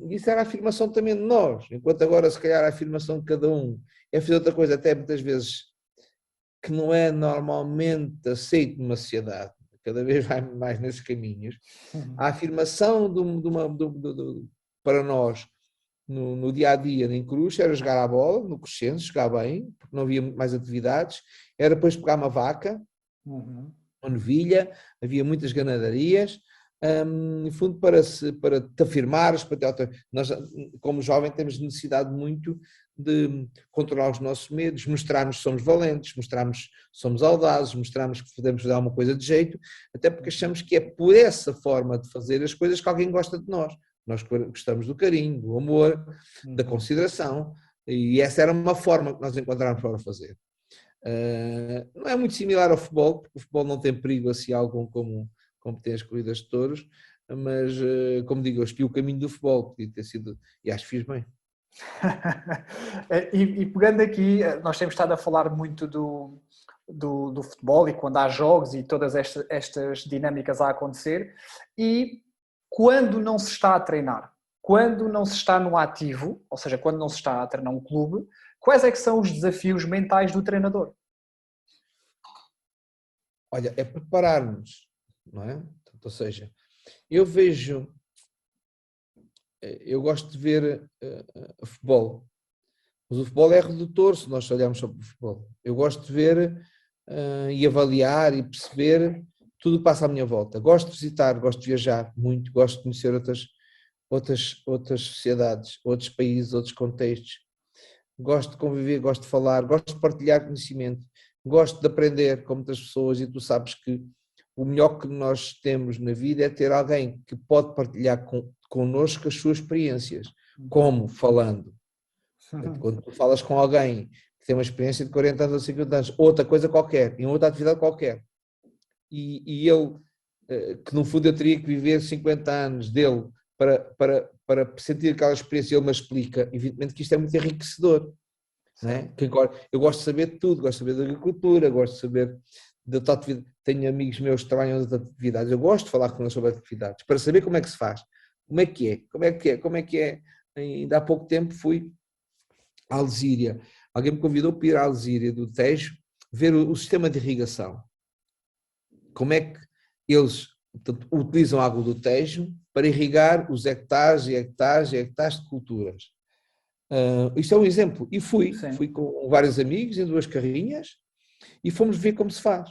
isso era a afirmação também de nós, enquanto agora se calhar a afirmação de cada um é fazer outra coisa, até muitas vezes que não é normalmente aceito numa sociedade, cada vez vai mais nesses caminhos. A afirmação para nós no dia-a-dia em Cruz era jogar a bola, no Crescente, jogar bem, porque não havia mais atividades, era depois pegar uma vaca, uma novilha, havia muitas ganadarias, no fundo para te afirmares, nós como jovem temos necessidade muito de controlar os nossos medos, mostrarmos que somos valentes, mostrarmos que somos audazes, mostrarmos que podemos dar uma coisa de jeito, até porque achamos que é por essa forma de fazer as coisas que alguém gosta de nós. Nós gostamos do carinho, do amor, da consideração, e essa era uma forma que nós encontramos para fazer. Não é muito similar ao futebol, porque o futebol não tem perigo assim algum como tem as corridas de touros, mas, como digo, eu escolhi o caminho do futebol, podia ter sido, e acho que fiz bem. E pegando aqui, nós temos estado a falar muito do futebol e quando há jogos e todas estas dinâmicas a acontecer, e quando não se está a treinar, quando não se está no ativo, ou seja, quando não se está a treinar um clube, quais é que são os desafios mentais do treinador? Olha, é preparar-nos, não é? Ou seja, eu gosto de ver futebol, mas o futebol é redutor se nós olharmos sobre o futebol. Eu gosto de ver e avaliar e perceber tudo o que passa à minha volta. Gosto de visitar, gosto de viajar muito, gosto de conhecer outras sociedades, outros países, outros contextos. Gosto de conviver, gosto de falar, gosto de partilhar conhecimento, gosto de aprender com muitas pessoas e tu sabes que o melhor que nós temos na vida é ter alguém que pode partilhar connosco as suas experiências. Como? Falando. Quando tu falas com alguém que tem uma experiência de 40 anos ou 50 anos, outra coisa qualquer, em outra atividade qualquer, e ele, que no fundo eu teria que viver 50 anos dele para sentir aquela experiência, ele me explica, evidentemente que isto é muito enriquecedor. Não é? Eu gosto de saber de tudo, gosto de saber da agricultura, gosto de saber da tua atividade. Tenho amigos meus que trabalham nas atividades, eu gosto de falar com eles sobre atividades, para saber como é que se faz, como é que é. Ainda há pouco tempo fui à Alzíria, alguém me convidou para ir à Alzíria do Tejo, ver o sistema de irrigação. Como é que eles, portanto, utilizam a água do Tejo para irrigar os hectares e hectares e hectares de culturas. Isto é um exemplo. E fui com vários amigos em 2 carrinhas e fomos ver como se faz.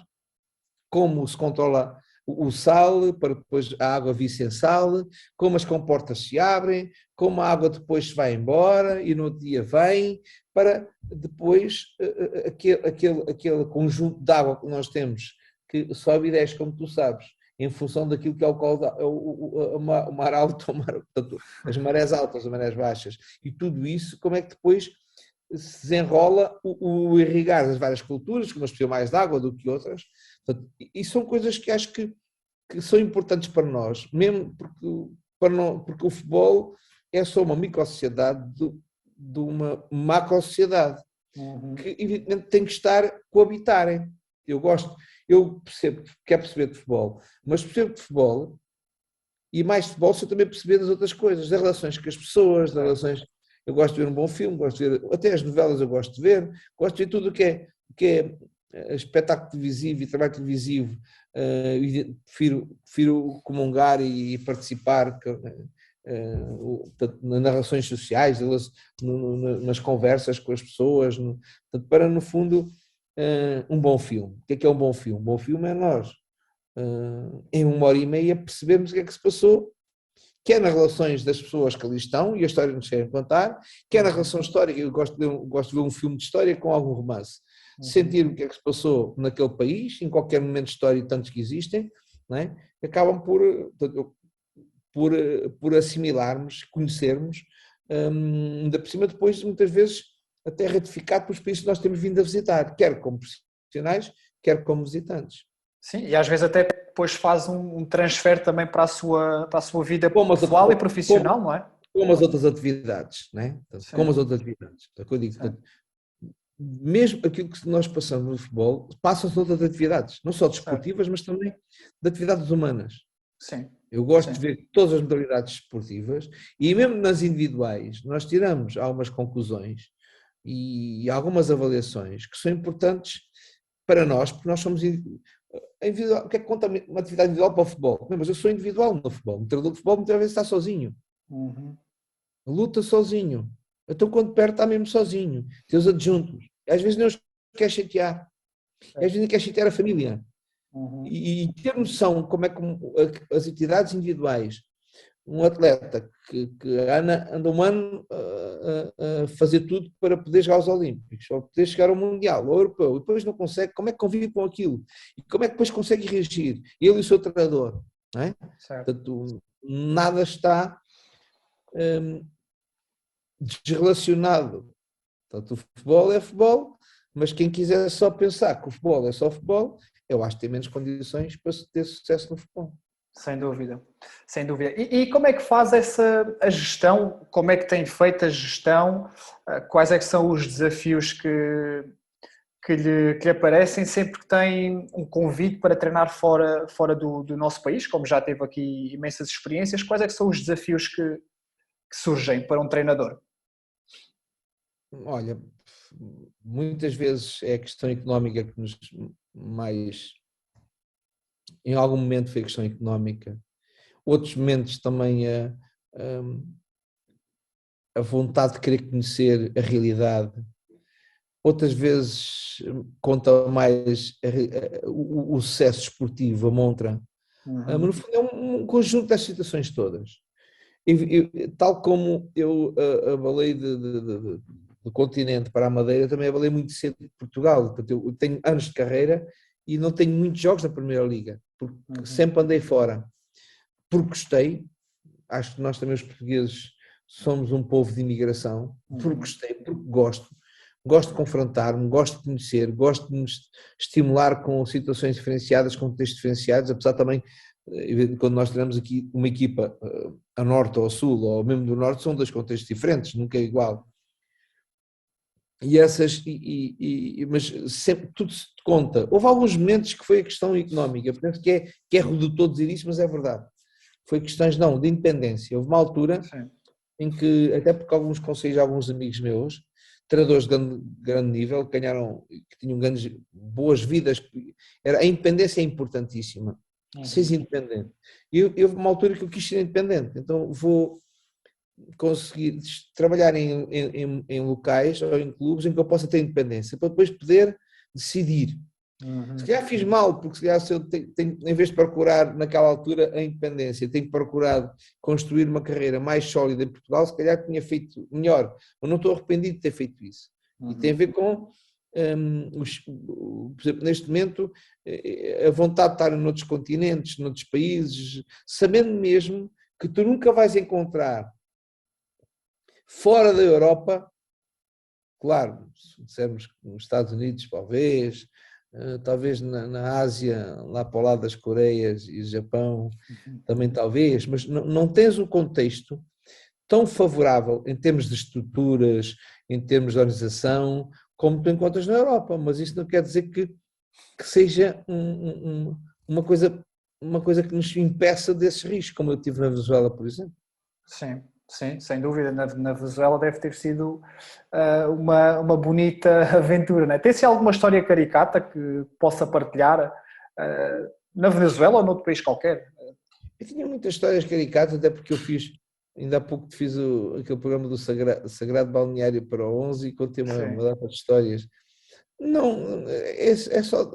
Como se controla o sal, para depois a água vir sem sal, como as comportas se abrem, como a água depois se vai embora e no outro dia vem, para depois aquele conjunto de água que nós temos, que sobe e desce, como tu sabes, em função daquilo que é o mar alto, portanto, as marés altas, as marés baixas, e tudo isso, como é que depois se desenrola o irrigar das várias culturas, que umas precisam mais de água do que outras, portanto, e são coisas que acho que são importantes para nós, mesmo porque o futebol é só uma micro-sociedade de uma macro-sociedade, que evidentemente tem que coabitarem. Eu percebo, quero perceber de futebol, mas percebo de futebol e mais futebol se eu também perceber das outras coisas, das relações com as pessoas, das relações. Eu gosto de ver um bom filme, gosto de ver, até as novelas eu gosto de ver, gosto de ver tudo o que é espetáculo televisivo e trabalho televisivo, prefiro comungar e participar nas relações sociais, nas conversas com as pessoas, para, no fundo, um bom filme. O que é um bom filme? Um bom filme é nós, em 1h30, percebermos o que é que se passou, quer nas relações das pessoas que ali estão, e a história nos querem contar, quer na relação histórica. Eu gosto de ver um filme de história com algum romance. Sentir o que é que se passou naquele país, em qualquer momento de história, e tantos que existem, não é? Acabam por assimilarmos, conhecermos, ainda por cima depois, muitas vezes, até ratificado pelos países que nós temos vindo a visitar, quer como profissionais, quer como visitantes. Sim, e às vezes até depois faz um transfer também para a sua vida pessoal e profissional, não é? Como as outras atividades, não é? Como as outras atividades. Eu digo, mesmo aquilo que nós passamos no futebol, passa-se outras atividades, não só desportivas, mas também de atividades humanas. Sim. Eu gosto de ver todas as modalidades esportivas e mesmo nas individuais nós tiramos algumas conclusões e algumas avaliações que são importantes para nós, porque nós somos individual. O que é que conta uma atividade individual para o futebol? Não, mas eu sou individual no futebol. O treinador de futebol muitas vezes está sozinho. Luta sozinho. Então quando perde está mesmo sozinho. Tem os adjuntos. Às vezes não os quer chatear. Às vezes nem quer chatear a família. E ter noção como é que as entidades individuais, um atleta que anda um ano a fazer tudo para poder jogar aos Olímpicos, ou poder chegar ao Mundial, ao Europeu, e depois não consegue, como é que convive com aquilo? E como é que depois consegue reagir? Ele e o seu treinador, não é? Portanto, nada está desrelacionado. Portanto, o futebol é futebol, mas quem quiser só pensar que o futebol é só futebol, eu acho que tem menos condições para ter sucesso no futebol. Sem dúvida, sem dúvida. E como é que faz a gestão? Como é que tem feito a gestão? Quais é que são os desafios que lhe aparecem sempre que tem um convite para treinar fora do nosso país, como já teve aqui imensas experiências? Quais é que são os desafios que surgem para um treinador? Olha, muitas vezes é a questão económica que nos mais... Em algum momento foi a questão económica. Outros momentos também a vontade de querer conhecer a realidade. Outras vezes conta mais o sucesso esportivo, a montra. Mas no fundo é um conjunto das situações todas. Tal como eu abalei do continente para a Madeira, também abalei muito cedo de Portugal. Portanto, eu tenho anos de carreira e não tenho muitos jogos na Primeira Liga, porque sempre andei fora. Porque gostei, acho que nós também os portugueses somos um povo de imigração, porque gostei, porque gosto de confrontar-me, gosto de conhecer, gosto de me estimular com situações diferenciadas, com textos diferenciados, apesar também, quando nós treinamos aqui uma equipa a norte ou a sul, ou mesmo do norte, são dois contextos diferentes, nunca é igual. Mas sempre tudo se conta. Houve alguns momentos que foi a questão económica, penso que é redutor dizer isso, mas é verdade. Foi questões, não, de independência. Houve uma altura em que, até porque alguns conselhos, alguns amigos meus, treinadores de grande nível, que tinham boas vidas, a independência é importantíssima. Seja independente. E houve uma altura que eu quis ser independente, então vou conseguir trabalhar em locais ou em clubes em que eu possa ter independência, para depois poder decidir. Se calhar fiz mal, porque se calhar se eu em vez de procurar naquela altura a independência, tenho procurado construir uma carreira mais sólida em Portugal, se calhar tinha feito melhor, mas não estou arrependido de ter feito isso. E tem a ver com, por exemplo, neste momento, a vontade de estar noutros continentes, noutros países, sabendo mesmo que tu nunca vais encontrar fora da Europa, claro, se dissermos nos Estados Unidos, talvez na Ásia, lá para o lado das Coreias e Japão, também talvez, mas não tens um contexto tão favorável em termos de estruturas, em termos de organização, como tu encontras na Europa, mas isso não quer dizer que seja uma coisa uma coisa que nos impeça desses riscos, como eu tive na Venezuela, por exemplo. Sim, sim, sem dúvida. Na Venezuela deve ter sido uma bonita aventura, não é? Tem-se alguma história caricata que possa partilhar na Venezuela ou noutro país qualquer? Eu tinha muitas histórias caricatas, até porque eu fiz, ainda há pouco fiz aquele programa do Sagrado Balneário para o 11 e contei uma data de histórias. Não, é só,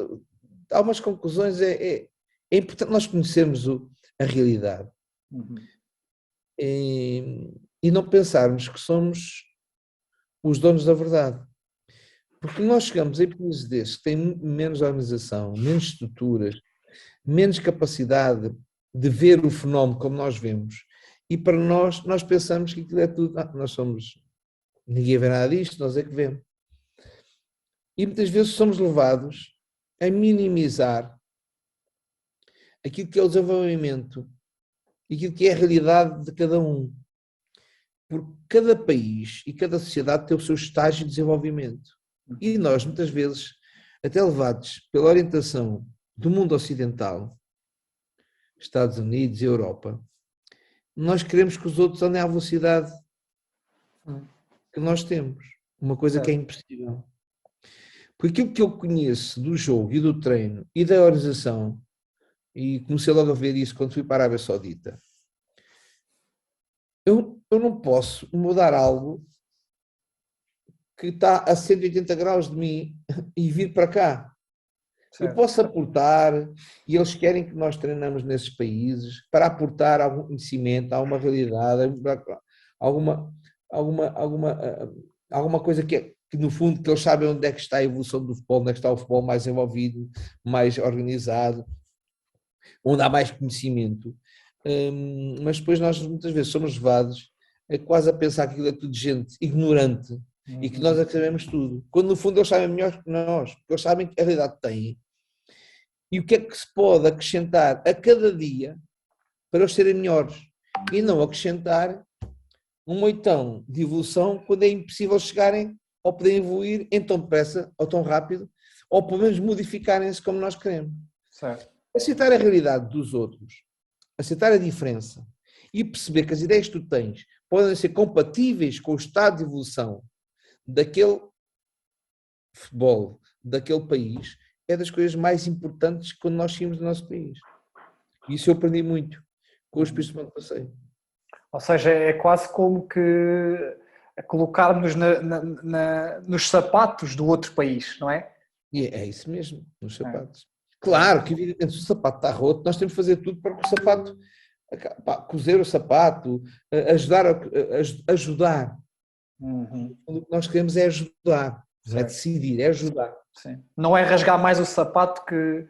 há umas conclusões, é importante nós conhecermos a realidade. Uhum. E não pensarmos que somos os donos da verdade. Porque nós chegamos em países desses que têm menos organização, menos estruturas, menos capacidade de ver o fenómeno como nós vemos, e para nós pensamos que aquilo é tudo, nós somos, ninguém vê nada disto, nós é que vemos. E muitas vezes somos levados a minimizar aquilo que é o desenvolvimento e aquilo que é a realidade de cada um. Porque cada país e cada sociedade tem o seu estágio de desenvolvimento. E nós, muitas vezes, até levados pela orientação do mundo ocidental, Estados Unidos e Europa, nós queremos que os outros andem à velocidade que nós temos. Uma coisa que é impossível. Porque aquilo que eu conheço do jogo e do treino e da organização, e comecei logo a ver isso quando fui para a Arábia Saudita, eu não posso mudar algo que está a 180 graus de mim e vir para cá. Certo. Eu posso aportar, e eles querem que nós treinamos nesses países para aportar algum conhecimento, alguma realidade, alguma coisa que no fundo que eles sabem onde é que está a evolução do futebol, onde é que está o futebol mais envolvido, mais organizado, onde há mais conhecimento. Mas depois nós muitas vezes somos levados quase a pensar que aquilo é tudo gente ignorante e que nós é que sabemos tudo, quando no fundo eles sabem melhor que nós, porque eles sabem que a realidade tem e o que é que se pode acrescentar a cada dia para eles serem melhores, e não acrescentar um moitão de evolução quando é impossível chegarem ou poderem evoluir em tão depressa ou tão rápido, ou pelo menos modificarem-se como nós queremos. Certo. Aceitar a realidade dos outros, aceitar a diferença e perceber que as ideias que tu tens podem ser compatíveis com o estado de evolução daquele futebol, daquele país, é das coisas mais importantes quando nós saímos do nosso país. Isso eu aprendi muito com os países que passei. Ou seja, é quase como que colocarmos nos sapatos do outro país, não é? E é isso mesmo, nos sapatos. Claro que, evidentemente, se o sapato está roto, nós temos que fazer tudo para que o sapato, cozer o sapato, ajudar. O que nós queremos é ajudar, não é decidir, é ajudar. Sim. Não é rasgar mais o sapato que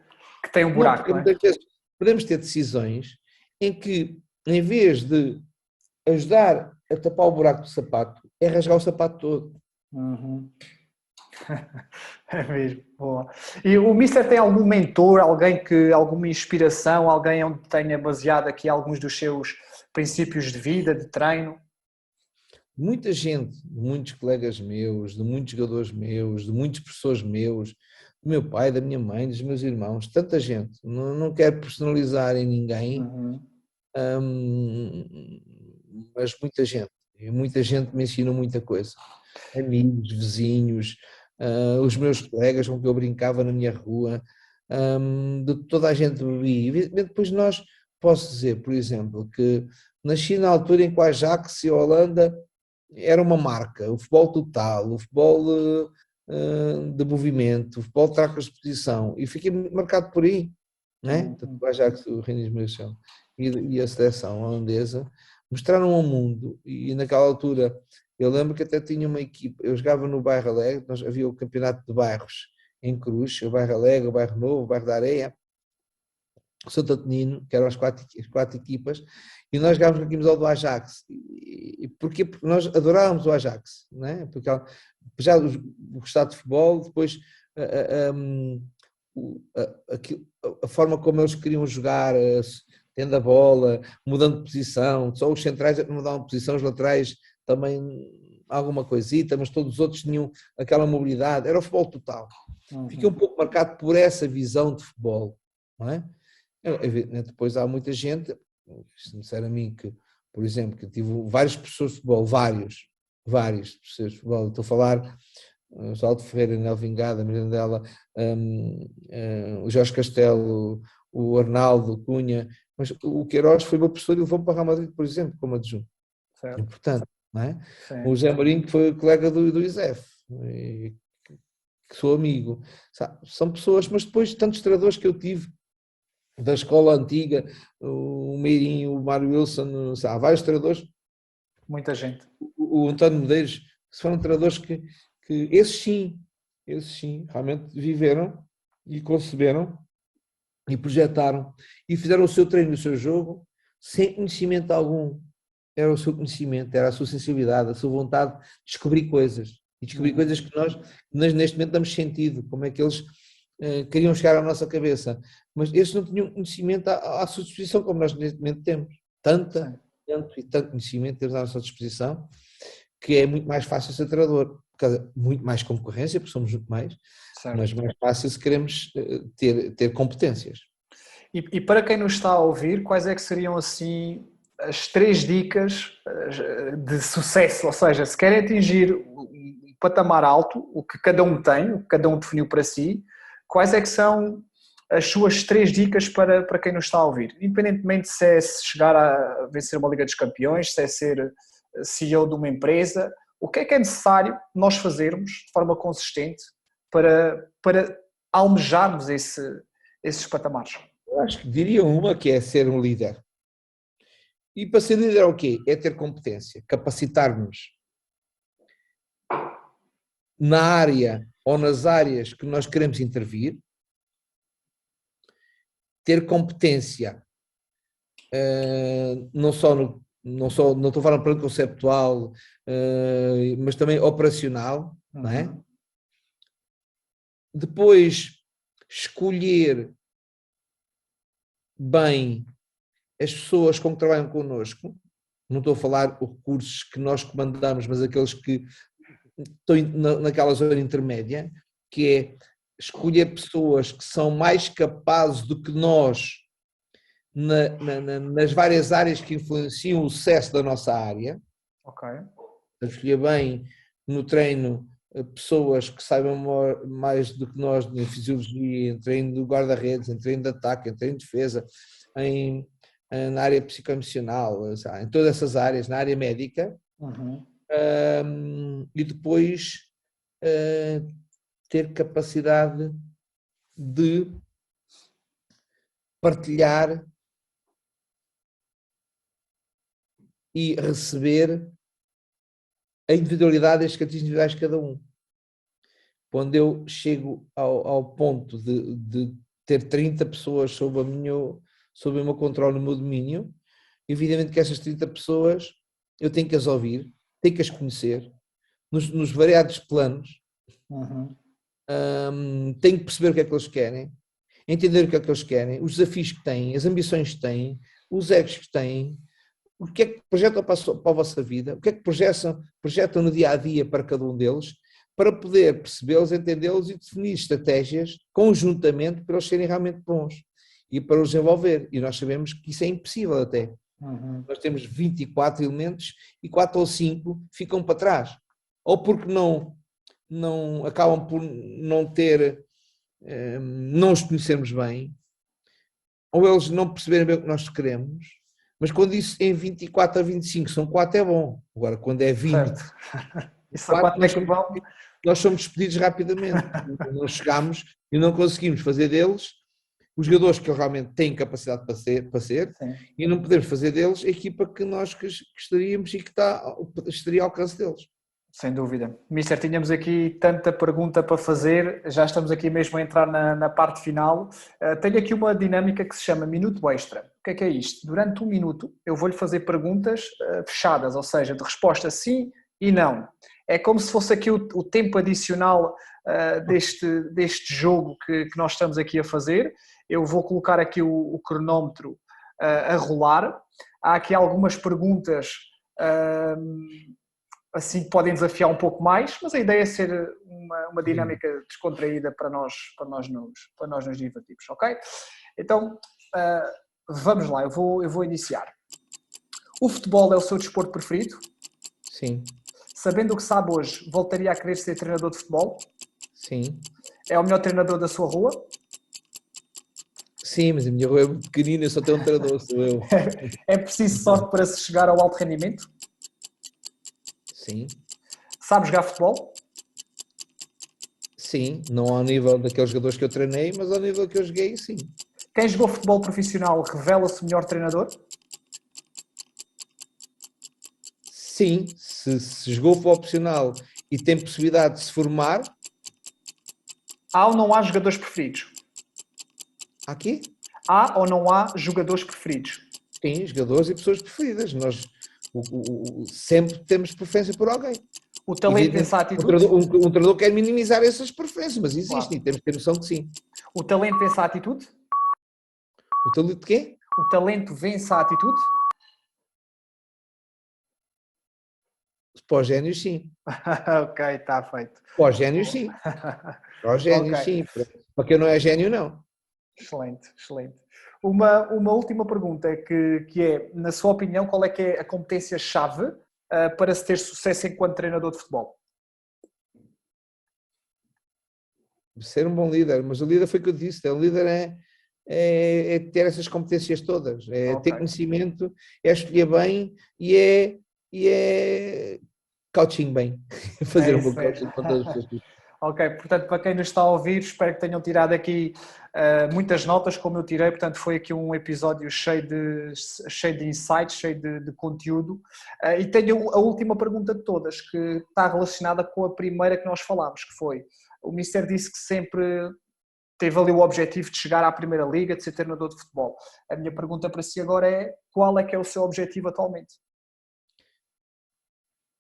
tem um buraco. Não, muitas vezes podemos ter decisões em que, em vez de ajudar a tapar o buraco do sapato, é rasgar o sapato todo. É mesmo, boa. E o Mister tem algum mentor, alguma inspiração, alguém onde tenha baseado aqui alguns dos seus princípios de vida, de treino? Muita gente, muitos colegas meus, de muitos jogadores meus, de muitos professores meus, do meu pai, da minha mãe, dos meus irmãos, tanta gente. Não quero personalizar em ninguém, mas muita gente. E muita gente me ensinou muita coisa. Amigos, vizinhos, os meus colegas com que eu brincava na minha rua, de toda a gente bebia. E depois nós, posso dizer, por exemplo, que nasci na altura em que o Ajax e a Holanda era uma marca, o futebol total, o futebol de movimento, o futebol de trocas de posição, e fiquei marcado por aí, não é? O Ajax, o Rennes e a seleção holandesa mostraram ao mundo, e naquela altura eu lembro que até tinha uma equipa, eu jogava no Bairro Alegre, havia o campeonato de bairros em Cruz, o Bairro Alegre, o Bairro Novo, o Bairro da Areia, o Santo Antonino, que eram as quatro equipas, e nós jogávamos com a camisola do Ajax. E porquê? Porque nós adorávamos o Ajax, não é? Porque já gostar de futebol, depois a forma como eles queriam jogar, tendo a bola, mudando de posição, só os centrais mudavam de posição, os laterais também alguma coisita, mas todos os outros tinham aquela mobilidade, era o futebol total. Fiquei um pouco marcado por essa visão de futebol, não é? Depois há muita gente, se me disser a mim que, por exemplo, que eu tive vários professores de futebol, vários professores de futebol, estou a falar Osvaldo Ferreira, Nel Vingada, Mirandela, o Jorge Castelo, o Arnaldo Cunha, mas o Queiroz foi meu professor e levou-me para o Real Madrid, por exemplo, como adjunto. Certo. Importante, não é? Sim. O José Mourinho, que foi colega do Isef, que sou amigo. São pessoas, mas depois tantos treinadores que eu tive, da escola antiga, o Meirinho, o Mário Wilson, há vários treinadores. Muita gente. O António Medeiros, que foram treinadores que esses sim, realmente viveram e conceberam e projetaram e fizeram o seu treino, o seu jogo, sem conhecimento algum. Era o seu conhecimento, era a sua sensibilidade, a sua vontade de descobrir coisas. E descobrir coisas que nós neste momento damos sentido, como é que eles queriam chegar à nossa cabeça. Mas estes não tinham conhecimento à sua disposição, como nós neste momento temos. Tanto conhecimento temos à nossa disposição, que é muito mais fácil ser treinador. Por causa muito mais concorrência, porque somos muito mais, mas mais fácil se queremos ter competências. E para quem nos está a ouvir, quais é que seriam assim as 3 dicas de sucesso? Ou seja, se querem atingir um patamar alto, o que cada um tem, o que cada um definiu para si, quais é que são as suas 3 dicas para quem nos está a ouvir? Independentemente se é chegar a vencer uma Liga dos Campeões, se é ser CEO de uma empresa, o que é necessário nós fazermos de forma consistente para almejarmos esses patamares? Eu acho que diria uma que é ser um líder. E para ser líder é o quê? É ter competência, capacitar-nos na área ou nas áreas que nós queremos intervir, ter competência não estou falando para conceptual, mas também operacional, não é? Depois, escolher bem as pessoas com que trabalham connosco, não estou a falar os recursos que nós comandamos, mas aqueles que estão naquela zona intermédia, que é escolher pessoas que são mais capazes do que nós nas várias áreas que influenciam o sucesso da nossa área. Ok. Escolher bem no treino pessoas que saibam mais do que nós em fisiologia, em treino do guarda-redes, em treino de ataque, em treino de defesa, na área psicoemocional, em todas essas áreas, na área médica. E depois ter capacidade de partilhar e receber a individualidade e as características individuais de cada um. Quando eu chego ao ponto de ter 30 pessoas sob o meu controle, no meu domínio, evidentemente que essas 30 pessoas eu tenho que as ouvir, tenho que as conhecer, nos variados planos, tenho que perceber o que é que eles querem, entender o que é que eles querem, os desafios que têm, as ambições que têm, os egos que têm, o que é que projetam para a vossa vida, o que é que projetam no dia a dia para cada um deles, para poder percebê-los, entendê-los e definir estratégias conjuntamente para eles serem realmente bons e para os desenvolver. E nós sabemos que isso é impossível até. Nós temos 24 elementos e 4 ou 5 ficam para trás. Ou porque não acabam por não os conhecermos bem, ou eles não perceberem bem o que nós queremos. Mas quando isso em 24 a 25 são 4 é bom. Agora, quando é 20, nós somos despedidos rapidamente. Não chegamos e não conseguimos fazer deles os jogadores que realmente têm capacidade para ser e não podemos fazer deles a equipa que nós gostaríamos e que estaria ao alcance deles. Sem dúvida. Mister, tínhamos aqui tanta pergunta para fazer, já estamos aqui mesmo a entrar na parte final. Tenho aqui uma dinâmica que se chama Minuto Extra. O que é isto? Durante 1 minuto eu vou-lhe fazer perguntas fechadas, ou seja, de resposta sim e não. É como se fosse aqui o tempo adicional deste jogo que nós estamos aqui a fazer. Eu vou colocar aqui o cronómetro a rolar. Há aqui algumas perguntas assim que podem desafiar um pouco mais, mas a ideia é ser uma dinâmica descontraída para nós nos divertirmos, ok? Então, vamos lá, eu vou iniciar. O futebol é o seu desporto preferido? Sim. Sabendo o que sabe hoje, voltaria a querer ser treinador de futebol? Sim. É o melhor treinador da sua rua? Sim, mas a minha rua é muito pequenina, eu só tenho um treinador, sou eu. É preciso sorte para se chegar ao alto rendimento? Sim. Sabe jogar futebol? Sim, não ao nível daqueles jogadores que eu treinei, mas ao nível que eu joguei, sim. Quem jogou futebol profissional revela-se o melhor treinador? Sim, se jogou para o opcional e tem possibilidade de se formar, Há ou não há jogadores preferidos? aqui, Há ou não há jogadores preferidos? tem jogadores e pessoas preferidas. Nós sempre temos preferência por alguém. O talento vence a Um atitude? treinador, um treinador quer minimizar essas preferências, mas existem, Claro. e temos que ter noção que sim. O talento vence a atitude? O talento de quê? O talento vence a atitude? Para os génios, sim. Ok, está feito. Para os génios, sim. Para os génios, Ok, sim. Para quem não é gênio, não. excelente, excelente. Uma última pergunta que é, na sua opinião, qual é que é a competência-chave para se ter sucesso enquanto treinador de futebol? Ser um bom líder, mas o líder foi o que eu disse, o líder é ter essas competências todas, é ter Ok. conhecimento, é escolher bem e é coaching bem, fazer um bom Isso mesmo. coaching com todas as pessoas. Ok, portanto, para quem nos está a ouvir, espero que tenham tirado aqui muitas notas, como eu tirei. Portanto, foi aqui um episódio cheio de insights, cheio de conteúdo. E tenho a última pergunta de todas, que está relacionada com a primeira que nós falámos, que foi: o Mister disse que sempre teve ali o objetivo de chegar à Primeira Liga, de ser treinador de futebol. A minha pergunta para si agora é: qual é que é o seu objetivo atualmente?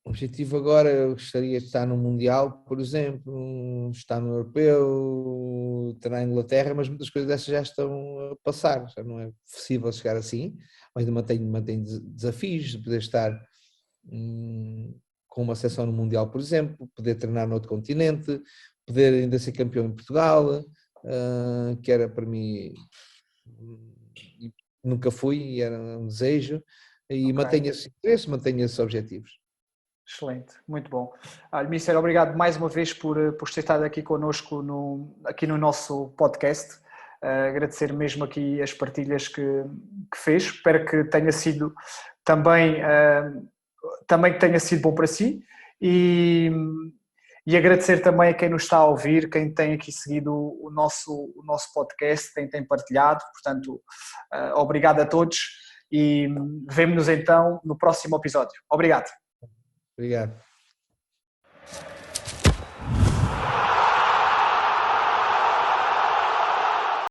O objetivo agora, eu gostaria de estar no Mundial, por exemplo, estar no Europeu, estar na Inglaterra, mas muitas coisas dessas já estão a passar, já não é possível chegar assim, mas mantenho desafios de poder estar com uma seleção no Mundial, por exemplo, poder treinar no outro continente, poder ainda ser campeão em Portugal, que era para mim, nunca fui, e era um desejo, e Ok. mantenho esse interesse, mantenho esses objetivos. Excelente, muito bom. Mister, obrigado mais uma vez por ter estado aqui connosco aqui no nosso podcast. Agradecer mesmo aqui as partilhas que fez. Espero que tenha sido também que tenha sido bom para si e agradecer também a quem nos está a ouvir, quem tem aqui seguido o nosso podcast, quem tem partilhado. Portanto, obrigado a todos e vemo-nos então no próximo episódio. Obrigado. Obrigado.